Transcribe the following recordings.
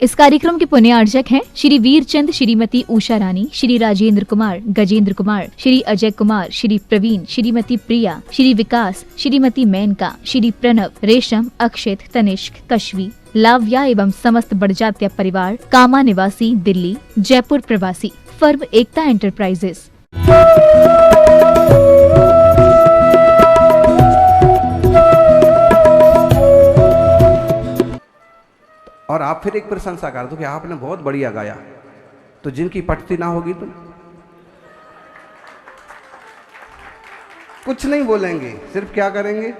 इस कार्यक्रम के पुण्यार्चक हैं श्री वीरचंद, श्रीमती उषा रानी, श्री राजेंद्र कुमार, गजेंद्र कुमार, श्री अजय कुमार, श्री प्रवीण, श्रीमती प्रिया, श्री विकास, श्रीमती मेनका, श्री प्रणव, रेशम, अक्षित, तनिष्क, कश्वी, लाव्या एवं समस्त बड़जात्या परिवार, कामा निवासी, दिल्ली, जयपुर प्रवासी, फर्म एकता एंटरप्राइजेस। और आप फिर एक प्रशंसा कर दो कि आपने बहुत बढ़िया गाया, तो जिनकी पटती ना होगी तो कुछ नहीं बोलेंगे, सिर्फ क्या करेंगे,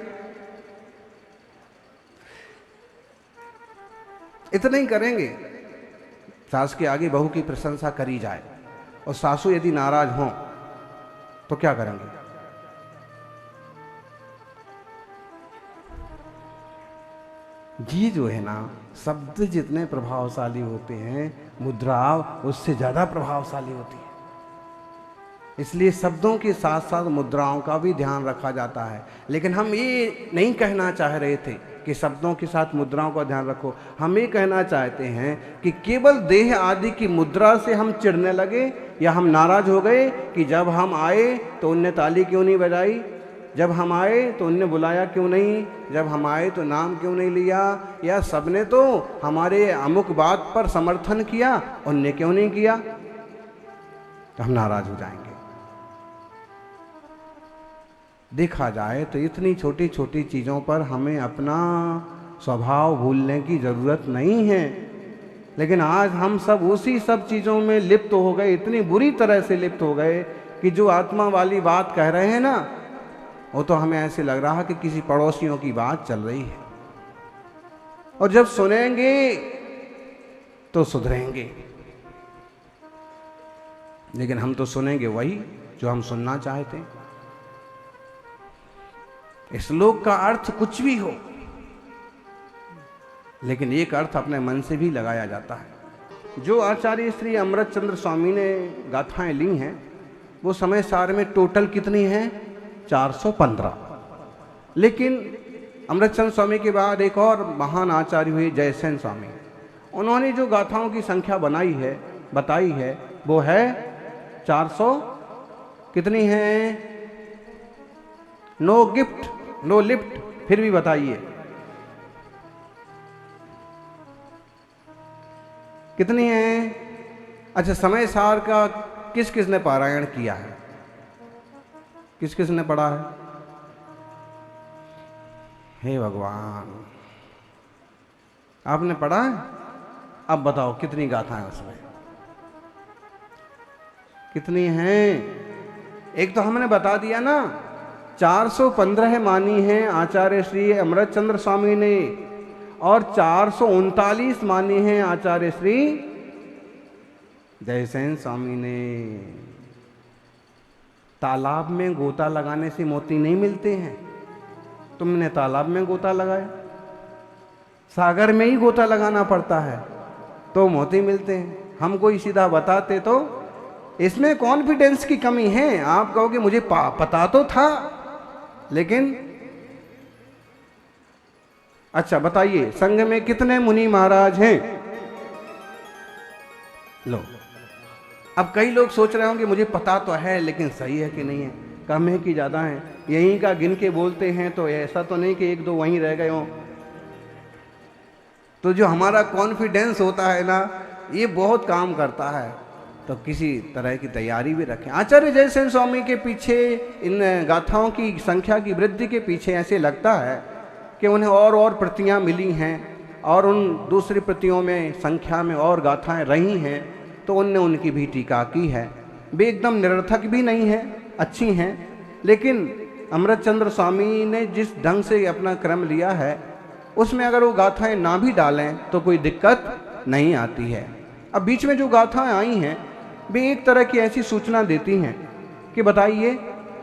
इतना ही करेंगे। सास के आगे बहू की प्रशंसा करी जाए और सासू यदि नाराज हों तो क्या करेंगे? जी जो है ना, शब्द जितने प्रभावशाली होते हैं, मुद्रा उससे ज्यादा प्रभावशाली होती है। इसलिए शब्दों के साथ साथ मुद्राओं का भी ध्यान रखा जाता है। लेकिन हम ये नहीं कहना चाह रहे थे कि शब्दों के साथ मुद्राओं का ध्यान रखो। हम ये कहना चाहते हैं कि केवल देह आदि की मुद्रा से हम चिढ़ने लगे या हम नाराज हो गए कि जब हम आए तो उनने ताली क्यों नहीं बजाई, जब हम आए तो उनने बुलाया क्यों नहीं, जब हम आए तो नाम क्यों नहीं लिया, या सबने तो हमारे अमुक बात पर समर्थन किया, उनने क्यों नहीं किया, तो हम नाराज हो जाएंगे। देखा जाए तो इतनी छोटी छोटी चीज़ों पर हमें अपना स्वभाव भूलने की ज़रूरत नहीं है। लेकिन आज हम सब उसी सब चीज़ों में लिप्त हो गए, इतनी बुरी तरह से लिप्त हो गए कि जो आत्मा वाली बात कह रहे हैं ना, वो तो हमें ऐसे लग रहा कि किसी पड़ोसियों की बात चल रही है। और जब सुनेंगे तो सुधरेंगे, लेकिन हम तो सुनेंगे वही जो हम सुनना चाहते हैं। श्लोक का अर्थ कुछ भी हो, लेकिन एक अर्थ अपने मन से भी लगाया जाता है। जो आचार्य श्री अमृत चंद्र स्वामी ने गाथाएं ली हैं, वो समय सार में टोटल कितनी हैं? 415। लेकिन अमृतचंद्र स्वामी के बाद एक और महान आचार्य हुए जयसेन स्वामी। उन्होंने जो गाथाओं की संख्या बताई है वो है 400 कितनी है? नो गिफ्ट नो लिफ्ट, फिर भी बताइए कितनी है? अच्छा, समय सार का किस किस ने पारायण किया है? किस किस ने पढ़ा है? हे भगवान, आपने पढ़ा है? अब बताओ कितनी गाथाएं उसमें कितनी हैं? एक तो हमने बता दिया ना, 415 मानी है आचार्य श्री अमृत चंद्र स्वामी ने, और 439 मानी है आचार्य श्री जयसेन स्वामी ने। तालाब में गोता लगाने से मोती नहीं मिलते हैं। तुमने तालाब में गोता लगाया, सागर में ही गोता लगाना पड़ता है तो मोती मिलते हैं। हम कोई सीधा बताते तो इसमें कॉन्फिडेंस की कमी है। आप कहोगे मुझे पता तो था, लेकिन अच्छा बताइए, संघ में कितने मुनि महाराज हैं? लो, अब कई लोग सोच रहे होंगे मुझे पता तो है, लेकिन सही है कि नहीं है, कम है कि ज़्यादा है, यहीं का गिन के बोलते हैं, तो ऐसा तो नहीं कि एक दो वहीं रह गए हों। तो जो हमारा कॉन्फिडेंस होता है ना, ये बहुत काम करता है। तो किसी तरह की तैयारी भी रखें। आचार्य जयसेन स्वामी के पीछे, इन गाथाओं की संख्या की वृद्धि के पीछे ऐसे लगता है कि उन्हें और प्रतियां मिली हैं, और उन दूसरी प्रतियों में संख्या में और गाथाएं रही हैं, तो उनने उनकी भी टीका की है। वे एकदम निरर्थक भी नहीं है, अच्छी हैं, लेकिन अमृतचंद्र स्वामी ने जिस ढंग से अपना क्रम लिया है, उसमें अगर वो गाथाएं ना भी डालें तो कोई दिक्कत नहीं आती है। अब बीच में जो गाथाएं आई हैं, वे एक तरह की ऐसी सूचना देती हैं कि बताइए,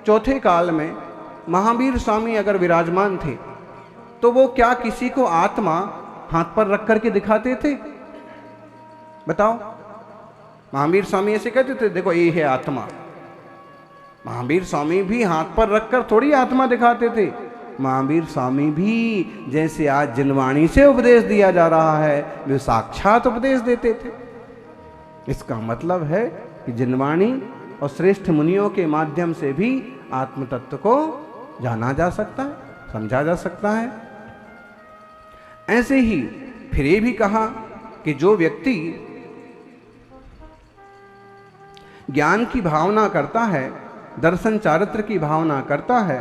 चौथे काल में महावीर स्वामी अगर विराजमान थे तो वो क्या किसी को आत्मा हाथ पर रख करके दिखाते थे? बताओ। महावीर स्वामी ऐसे कहते थे, देखो ये है आत्मा। महावीर स्वामी भी हाथ पर रखकर थोड़ी आत्मा दिखाते थे, महावीर स्वामी भी जैसे आज जिनवाणी से उपदेश दिया जा रहा है, वे साक्षात उपदेश देते थे। इसका मतलब है कि जिनवाणी और श्रेष्ठ मुनियों के माध्यम से भी आत्म तत्व को जाना जा सकता है, समझा जा सकता है। ऐसे ही फिर ये भी कहा कि जो व्यक्ति ज्ञान की भावना करता है, दर्शन चारित्र की भावना करता है,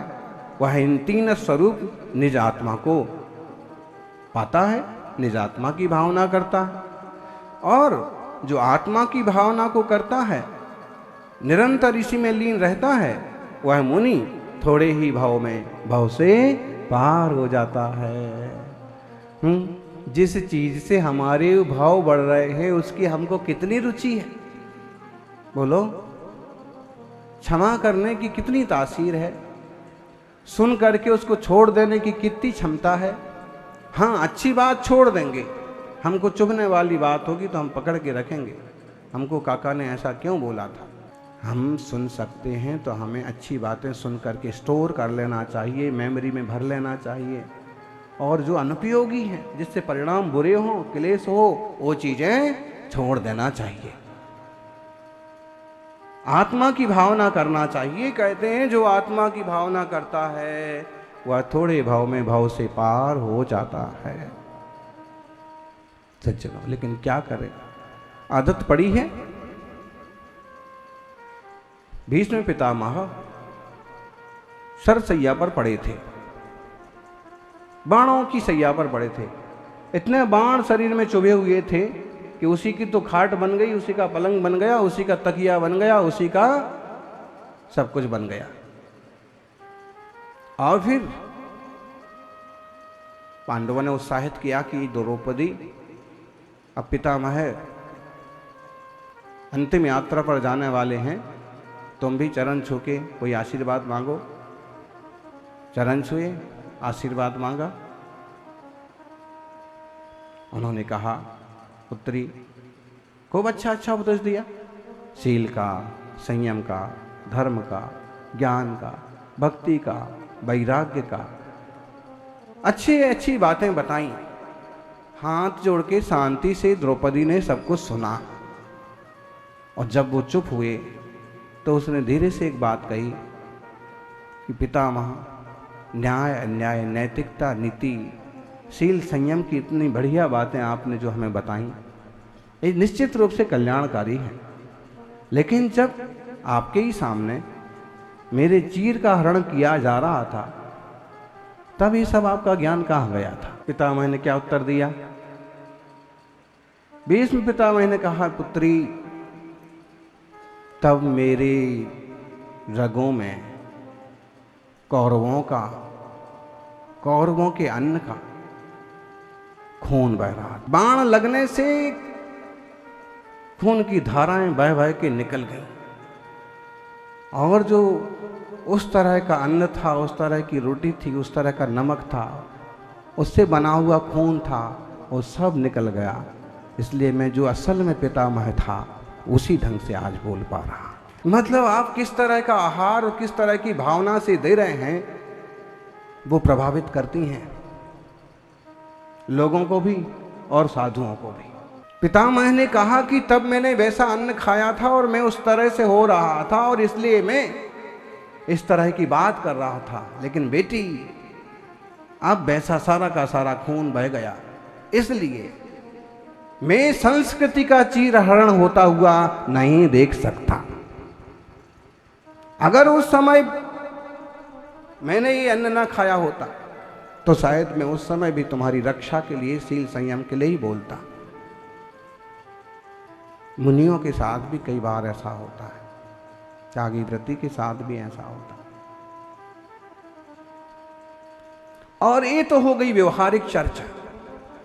वह इन तीन स्वरूप निज आत्मा को पाता है, निज आत्मा की भावना करता है। और जो आत्मा की भावना को करता है, निरंतर इसी में लीन रहता है, वह मुनि थोड़े ही भाव में भाव से पार हो जाता है। जिस चीज से हमारे भाव बढ़ रहे हैं उसकी हमको कितनी रुचि है, बोलो। क्षमा करने की कितनी तासीर है, सुन करके उसको छोड़ देने की कितनी क्षमता है। हाँ, अच्छी बात छोड़ देंगे, हमको चुभने वाली बात होगी तो हम पकड़ के रखेंगे, हमको काका ने ऐसा क्यों बोला था। हम सुन सकते हैं तो हमें अच्छी बातें सुन करके स्टोर कर लेना चाहिए, मेमोरी में भर लेना चाहिए। और जो अनुपयोगी हैं, जिससे परिणाम बुरे हों, क्लेश हो, वो चीजें छोड़ देना चाहिए। आत्मा की भावना करना चाहिए। कहते हैं जो आत्मा की भावना करता है वह थोड़े भाव में भाव से पार हो जाता है। सज्जनों, लेकिन क्या करें, आदत पड़ी है। भीष्म पितामह सरसैया पर पड़े थे, बाणों की सैया पर पड़े थे। इतने बाण शरीर में चुभे हुए थे कि उसी की तो खाट बन गई, उसी का पलंग बन गया, उसी का तकिया बन गया, उसी का सब कुछ बन गया। और फिर पांडवों ने उत्साहित किया कि द्रौपदी, अब पितामह अंतिम यात्रा पर जाने वाले हैं, तुम भी चरण छू के कोई आशीर्वाद मांगो। चरण छुए, आशीर्वाद मांगा। उन्होंने कहा, पुत्री, खूब अच्छा उपदेश दिया, शील का, संयम का, धर्म का, ज्ञान का, भक्ति का, वैराग्य का, अच्छी बातें बताई। हाथ जोड़ के शांति से द्रौपदी ने सब कुछ सुना। और जब वो चुप हुए तो उसने धीरे से एक बात कही कि पितामह, न्याय, अन्याय, नैतिकता, नीति, शील, संयम की इतनी बढ़िया बातें आपने जो हमें बताई, ये निश्चित रूप से कल्याणकारी है। लेकिन जब आपके ही सामने मेरे चीर का हरण किया जा रहा था, तब ये सब आपका ज्ञान कहाँ गया था। पितामह ने क्या उत्तर दिया? भीष्म पितामह ने कहा, पुत्री, तब मेरे रगों में कौरवों के अन्न का खून बह रहा था। बाण लगने से खून की धाराएं बह बह के निकल गई। और जो उस तरह का अन्न था, उस तरह की रोटी थी, उस तरह का नमक था, उससे बना हुआ खून था, वो सब निकल गया। इसलिए मैं जो असल में पितामह था उसी ढंग से आज बोल पा रहा। मतलब आप किस तरह का आहार और किस तरह की भावना से दे रहे हैं, वो प्रभावित करती हैं लोगों को भी और साधुओं को भी। पितामह ने कहा कि तब मैंने वैसा अन्न खाया था और मैं उस तरह से हो रहा था और इसलिए मैं इस तरह की बात कर रहा था। लेकिन बेटी, अब वैसा सारा का सारा खून बह गया, इसलिए मैं संस्कृति का चीरहरण होता हुआ नहीं देख सकता। अगर उस समय मैंने ये अन्न ना खाया होता तो शायद मैं उस समय भी तुम्हारी रक्षा के लिए, शील संयम के लिए ही बोलता। मुनियों के साथ भी कई बार ऐसा होता है, त्यागी व्रति के साथ भी ऐसा होता है। और ये तो हो गई व्यवहारिक चर्चा।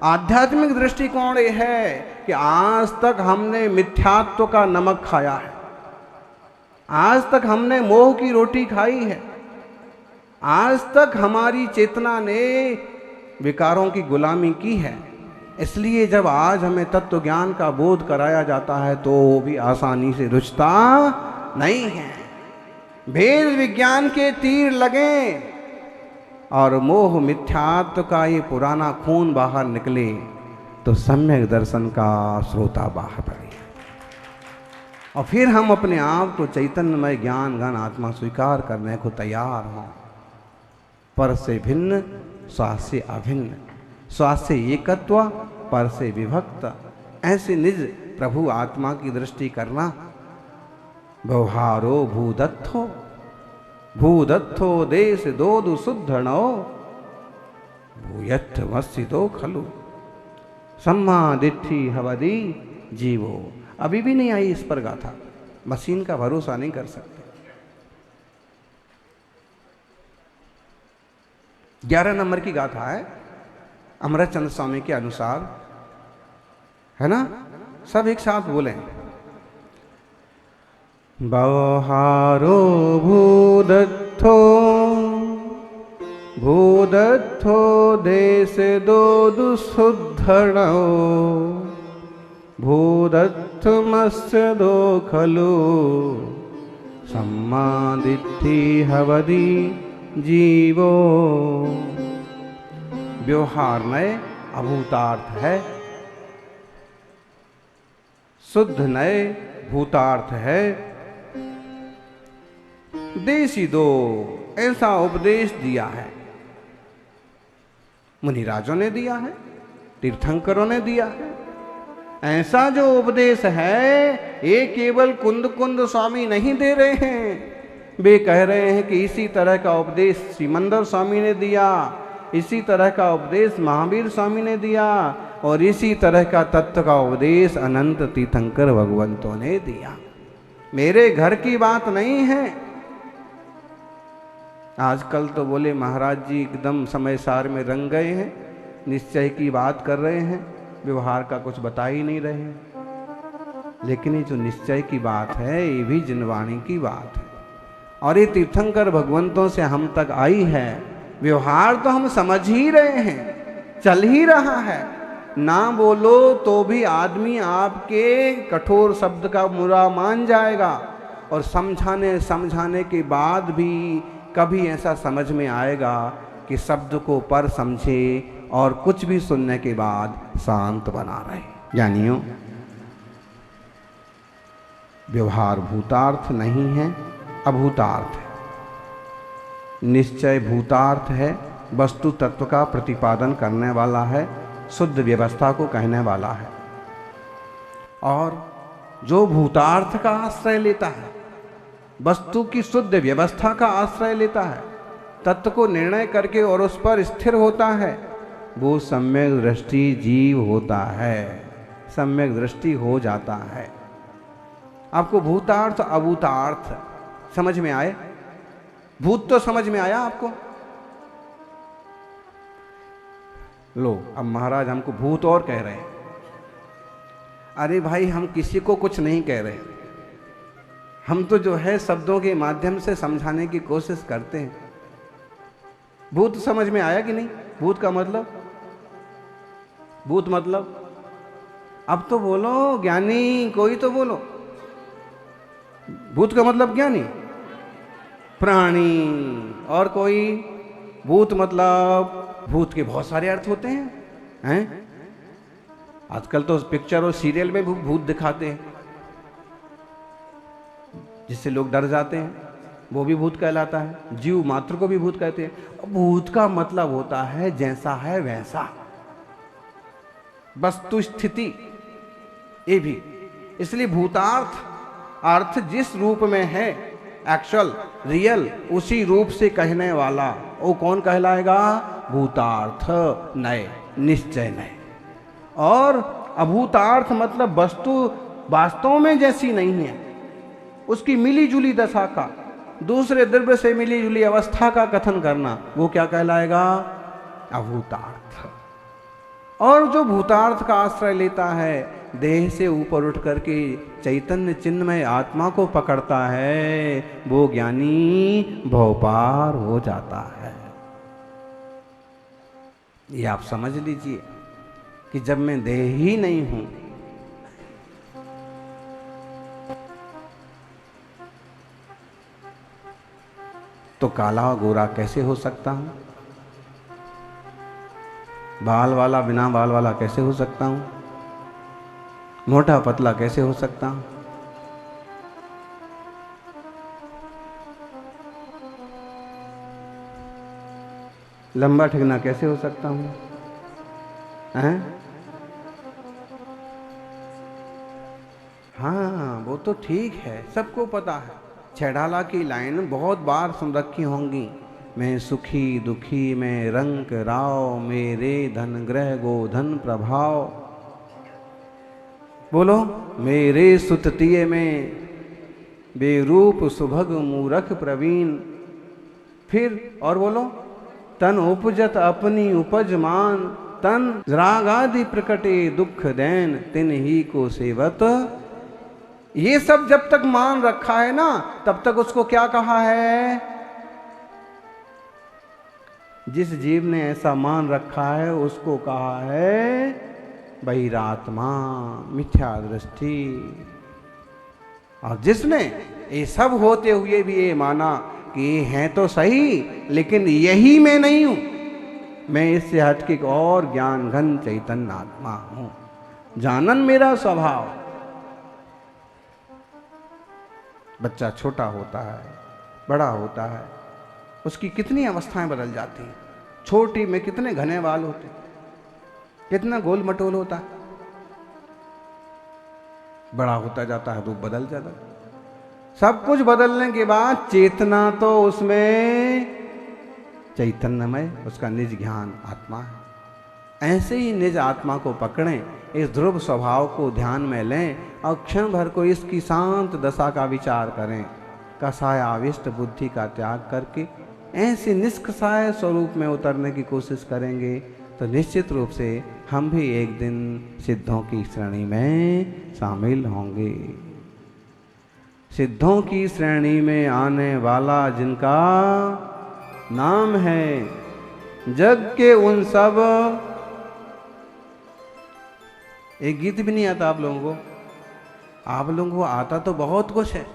आध्यात्मिक दृष्टिकोण ये है कि आज तक हमने मिथ्यात्व का नमक खाया है, आज तक हमने मोह की रोटी खाई है, आज तक हमारी चेतना ने विकारों की गुलामी की है। इसलिए जब आज हमें तत्व ज्ञान का बोध कराया जाता है तो वो भी आसानी से रुचता नहीं है। भेद विज्ञान के तीर लगे और मोह मिथ्यात्व का ये पुराना खून बाहर निकले तो सम्यक दर्शन का स्रोता बाहर पड़े और फिर हम अपने आप को चैतन्यमय ज्ञान घन आत्मा स्वीकार करने को तैयार हों। पर से भिन्न स्वास्थ्य से अभिन्न, स्वास्थ्य से एकत्व, पर से विभक्त, ऐसे निज प्रभु आत्मा की दृष्टि करना। व्यवहारो भूदत्थो भूदत्थो देश दोदु शुद्धणो भूयत्थ मस्सितो खलु सम्मा दिट्ठी हवदी जीवो। अभी भी नहीं आई इस पर गाथा, मशीन का भरोसा नहीं कर सकते। 11 नंबर की गाथा है अमृतचंद्र स्वामी के अनुसार, है ना? सब एक साथ बोलें। व्यवहारो भूदत्थो भूदत्थो देश दोदु शुद्धणो भूदत्थमस्य दो खलु सम्मा दिट्ठी हवदी जीवो। व्यवहार नए अभूतार्थ है, शुद्ध नए भूतार्थ है। देशी दो ऐसा उपदेश दिया है, मुनिराजों ने दिया है, तीर्थंकरों ने दिया है। ऐसा जो उपदेश है ये केवल कुंद कुंद स्वामी नहीं दे रहे हैं, वे कह रहे हैं कि इसी तरह का उपदेश सिमंदर स्वामी ने दिया, इसी तरह का उपदेश महावीर स्वामी ने दिया और इसी तरह का तत्व का उपदेश अनंत तीर्थंकर भगवंतों ने दिया। मेरे घर की बात नहीं है। आजकल तो बोले महाराज जी एकदम समय सार में रंग गए हैं, निश्चय की बात कर रहे हैं, व्यवहार का कुछ बता ही नहीं रहे हैं। लेकिन ये जो निश्चय की बात है ये भी जिनवाणी की बात है और ये तीर्थंकर भगवंतों से हम तक आई है। व्यवहार तो हम समझ ही रहे हैं, चल ही रहा है। ना बोलो तो भी आदमी आपके कठोर शब्द का बुरा मान जाएगा और समझाने के बाद भी कभी ऐसा समझ में आएगा कि शब्द को पर समझे और कुछ भी सुनने के बाद शांत बना रहे। जानियो, व्यवहार भूतार्थ नहीं है, अभूतार्थ है। निश्चय भूतार्थ है, वस्तु तत्व का प्रतिपादन करने वाला है, शुद्ध व्यवस्था को कहने वाला है। और जो भूतार्थ का आश्रय लेता है, वस्तु की शुद्ध व्यवस्था का आश्रय लेता है, तत्व को निर्णय करके और उस पर स्थिर होता है, वो सम्यक दृष्टि जीव होता है, सम्यक दृष्टि हो जाता है। आपको भूतार्थ अभूतार्थ समझ में आए? भूत तो समझ में आया आपको? लो, अब महाराज हमको भूत और कह रहे हैं। अरे भाई, हम किसी को कुछ नहीं कह रहे, हम तो जो है शब्दों के माध्यम से समझाने की कोशिश करते हैं। भूत समझ में आया कि नहीं? भूत का मतलब, भूत मतलब अब तो बोलो ज्ञानी, कोई तो बोलो। भूत का मतलब ज्ञानी, प्राणी, और कोई? भूत मतलब, भूत के बहुत सारे अर्थ होते हैं। आजकल तो पिक्चर और सीरियल में भूत दिखाते हैं जिससे लोग डर जाते हैं, वो भी भूत कहलाता है। जीव मात्र को भी भूत कहते हैं। भूत का मतलब होता है जैसा है वैसा, वस्तु स्थिति, ये भी। इसलिए भूतार्थ अर्थ जिस रूप में है, एक्चुअल रियल, उसी रूप से कहने वाला वो कौन कहलाएगा? भूतार्थ नए, निश्चय नए। और अभूतार्थ मतलब वस्तु वास्तव में जैसी नहीं है, उसकी मिली जुली दशा का, दूसरे द्रव्य से मिली जुली अवस्था का कथन करना, वो क्या कहलाएगा? अभूतार्थ। और जो भूतार्थ का आश्रय लेता है, देह से ऊपर उठ करके चैतन्य चिन्मय आत्मा को पकड़ता है, वो ज्ञानी भवपार हो जाता है। ये आप समझ लीजिए कि जब मैं देह ही नहीं हूं, तो काला गोरा कैसे हो सकता हूं? बाल वाला बिना बाल वाला कैसे हो सकता हूँ? मोटा पतला कैसे हो सकता हूँ? लंबा ठिकना कैसे हो सकता हूँ? हैं? हाँ, वो तो ठीक है, सबको पता है। छैडाला की लाइन बहुत बार सुन रखी होंगी। मैं सुखी दुखी मैं रंक राव, मेरे धन ग्रह गोधन प्रभाव। बोलो, मेरे सुततिये में बेरूप सुभग मूरख प्रवीण। फिर और बोलो, तन उपजत अपनी उपज मान, तन रागादि प्रकटे दुख दैन, तिन ही को सेवत। ये सब जब तक मान रखा है ना, तब तक उसको क्या कहा है? जिस जीव ने ऐसा मान रखा है उसको कहा है बहिरात्मा, मिथ्या दृष्टि। और जिसने ये सब होते हुए भी ये माना कि ये है तो सही, लेकिन यही मैं नहीं हूं, मैं इससे हटके एक और ज्ञान घन चैतन्य आत्मा हूं, जानन मेरा स्वभाव। बच्चा छोटा होता है, बड़ा होता है, उसकी कितनी अवस्थाएं बदल जाती हैं। छोटी में कितने घने बाल होते, कितना गोल मटोल होता है। बड़ा होता जाता है, रूप बदल जाता है। सब कुछ बदलने के बाद चेतना तो उसमें चैतन्यमय, उसका निज ज्ञान आत्मा है। ऐसे ही निज आत्मा को पकड़ें, इस ध्रुव स्वभाव को ध्यान में लें और क्षण भर को इसकी शांत दशा का विचार करें। कसाय आविष्ट बुद्धि का त्याग करके ऐसे निष्कसाय स्वरूप में उतरने की कोशिश करेंगे तो निश्चित रूप से हम भी एक दिन सिद्धों की श्रेणी में शामिल होंगे। सिद्धों की श्रेणी में आने वाला जिनका नाम है जग के उन सब। एक गीत भी नहीं आता आप लोगों को? आप लोगों को आता तो बहुत कुछ है,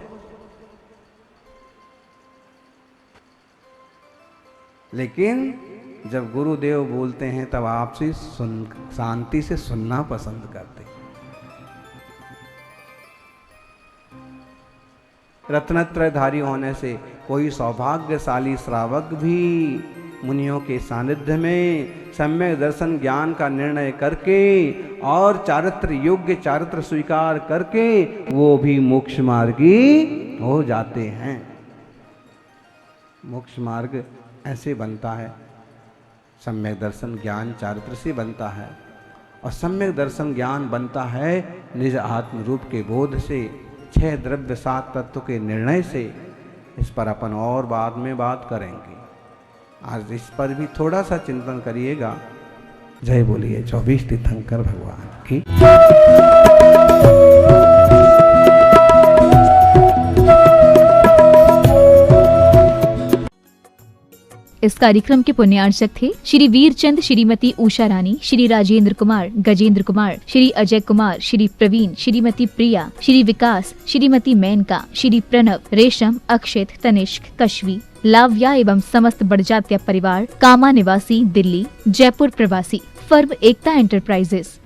लेकिन जब गुरुदेव बोलते हैं तब आपसे शांति से सुनना पसंद करते हैं। रत्नत्रयधारी होने से कोई सौभाग्यशाली श्रावक भी मुनियों के सानिध्य में सम्यक दर्शन ज्ञान का निर्णय करके और चारित्र योग्य चारित्र स्वीकार करके वो भी मोक्ष मार्गी हो जाते हैं। मोक्ष मार्ग ऐसे बनता है, सम्यक दर्शन ज्ञान चारित्र से बनता है, और सम्यक दर्शन ज्ञान बनता है निज आत्म रूप के बोध से, 6 द्रव्य 7 तत्व के निर्णय से। इस पर अपन और बाद में बात करेंगे। आज इस पर भी थोड़ा सा चिंतन करिएगा। जय बोलिए 24 तीर्थंकर भगवान की। इस कार्यक्रम के पुण्यार्चक थे श्री वीरचंद, श्रीमती उषा रानी, श्री राजेंद्र कुमार, गजेंद्र कुमार, श्री अजय कुमार, श्री प्रवीण, श्रीमती प्रिया, श्री विकास, श्रीमती मेनका, श्री प्रणव, रेशम, अक्षित, तनिष्क, कश्वी, लाव्या एवं समस्त बड़जात्या परिवार, कामा निवासी, दिल्ली, जयपुर प्रवासी, फर्म एकता एंटरप्राइजेस।